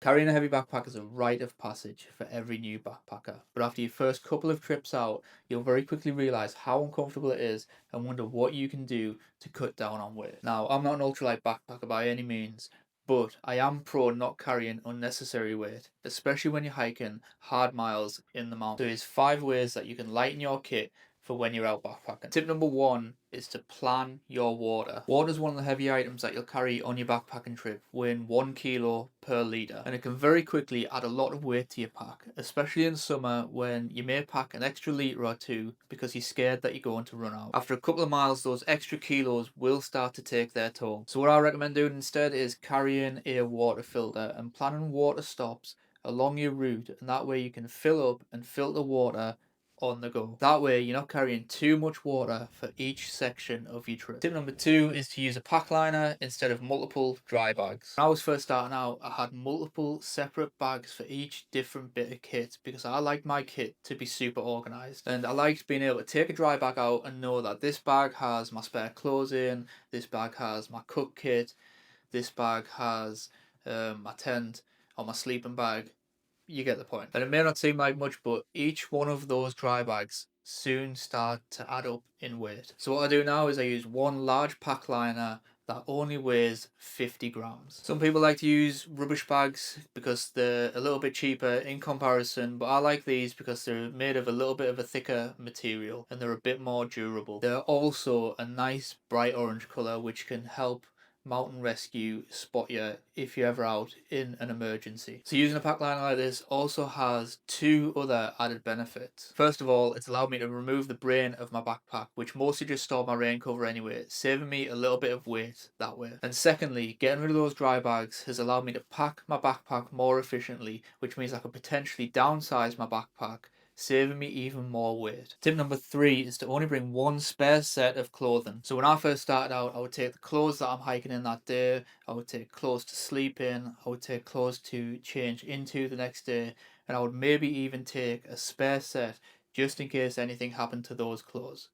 Carrying a heavy backpack is a rite of passage for every new backpacker, but after your first couple of trips out, you'll very quickly realise how uncomfortable it is and wonder what you can do to cut down on weight. Now, I'm not an ultralight backpacker by any means, but I am pro not carrying unnecessary weight, especially when you're hiking hard miles in the mountains. There's 5 ways that you can lighten your kit for when you're out backpacking. Tip number 1 is to plan your water. Water is one of the heavy items that you'll carry on your backpacking trip, weighing 1 kilo per litre, and it can very quickly add a lot of weight to your pack, especially in summer when you may pack an extra litre or two because you're scared that you're going to run out. After a couple of miles, those extra kilos will start to take their toll. So what I recommend doing instead is carrying a water filter and planning water stops along your route, and that way you can fill up and filter water on the go. That way you're not carrying too much water for each section of your trip. Tip number 2 is to use a pack liner instead of multiple dry bags. When I was first starting out, I had multiple separate bags for each different bit of kit because I like my kit to be super organized, and I liked being able to take a dry bag out and know that this bag has my spare clothes in, this bag has my cook kit, this bag has my tent or my sleeping bag. You get the point. And it may not seem like much, but each one of those dry bags soon start to add up in weight. So what I do now is I use one large pack liner that only weighs 50 grams. Some people like to use rubbish bags because they're a little bit cheaper in comparison, but I like these because they're made of a little bit of a thicker material and they're a bit more durable. They're also a nice bright orange colour which can help mountain rescue spot you if you're ever out in an emergency. So using a pack liner like this also has 2 other added benefits. First of all, it's allowed me to remove the brain of my backpack, which mostly just stored my rain cover anyway, saving me a little bit of weight that way. And secondly, getting rid of those dry bags has allowed me to pack my backpack more efficiently, which means I could potentially downsize my backpack, saving me even more weight. Tip number 3 is to only bring one spare set of clothing. So when I first started out, I would take the clothes that I'm hiking in that day, I would take clothes to sleep in, I would take clothes to change into the next day, and I would maybe even take a spare set just in case anything happened to those clothes.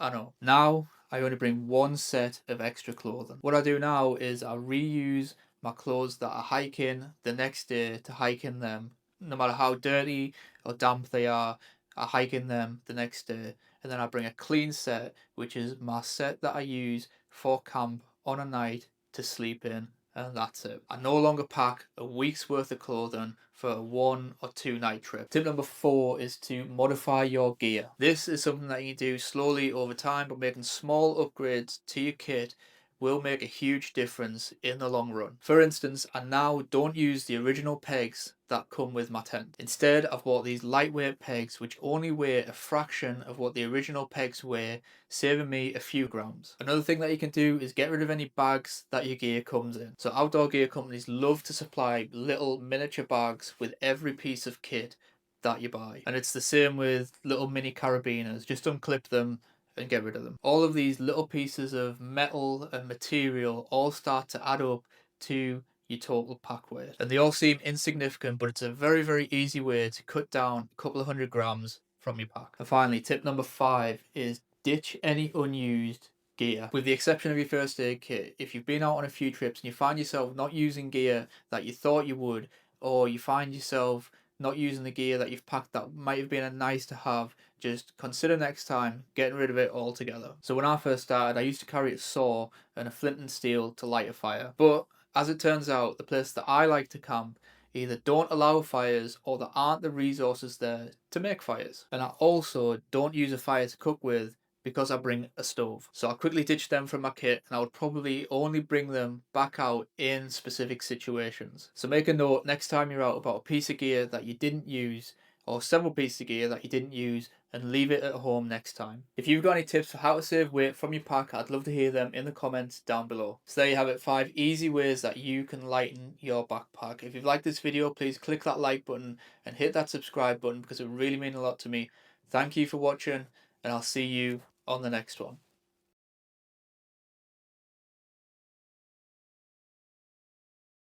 I know. Now I only bring one set of extra clothing. What I do now is I reuse my clothes that I hike in the next day to hike in them. No matter how dirty or damp they are, I hike in them the next day. And then I bring a clean set, which is my set that I use for camp on a night to sleep in, and that's it. I no longer pack a week's worth of clothing for a 1 or 2 night trip. Tip number 4 is to modify your gear. This is something that you do slowly over time, but making small upgrades to your kit will make a huge difference in the long run. For instance, I now don't use the original pegs that come with my tent. Instead, I've bought these lightweight pegs which only weigh a fraction of what the original pegs weigh, saving me a few grams. Another thing that you can do is get rid of any bags that your gear comes in. So outdoor gear companies love to supply little miniature bags with every piece of kit that you buy. And it's the same with little mini carabiners. Just unclip them and get rid of them. All of these little pieces of metal and material all start to add up to your total pack weight. And they all seem insignificant, but it's a very, very easy way to cut down a couple of 100 grams from your pack. And finally, tip number 5 is ditch any unused gear. With the exception of your first aid kit, if you've been out on a few trips and you find yourself not using gear that you thought you would, or you find yourself not using the gear that you've packed that might have been a nice to have, just consider next time getting rid of it altogether. So when I first started, I used to carry a saw and a flint and steel to light a fire. But as it turns out, the place that I like to camp either don't allow fires or there aren't the resources there to make fires. And I also don't use a fire to cook with because I bring a stove. So I quickly ditched them from my kit, and I would probably only bring them back out in specific situations. So make a note next time you're out about a piece of gear that you didn't use, or several pieces of gear that you didn't use, and leave it at home next time. If you've got any tips for how to save weight from your pack, I'd love to hear them in the comments down below. So there you have it, 5 easy ways that you can lighten your backpack. If you've liked this video, please click that like button and hit that subscribe button because it really means a lot to me. Thank you for watching, and I'll see you on the next one.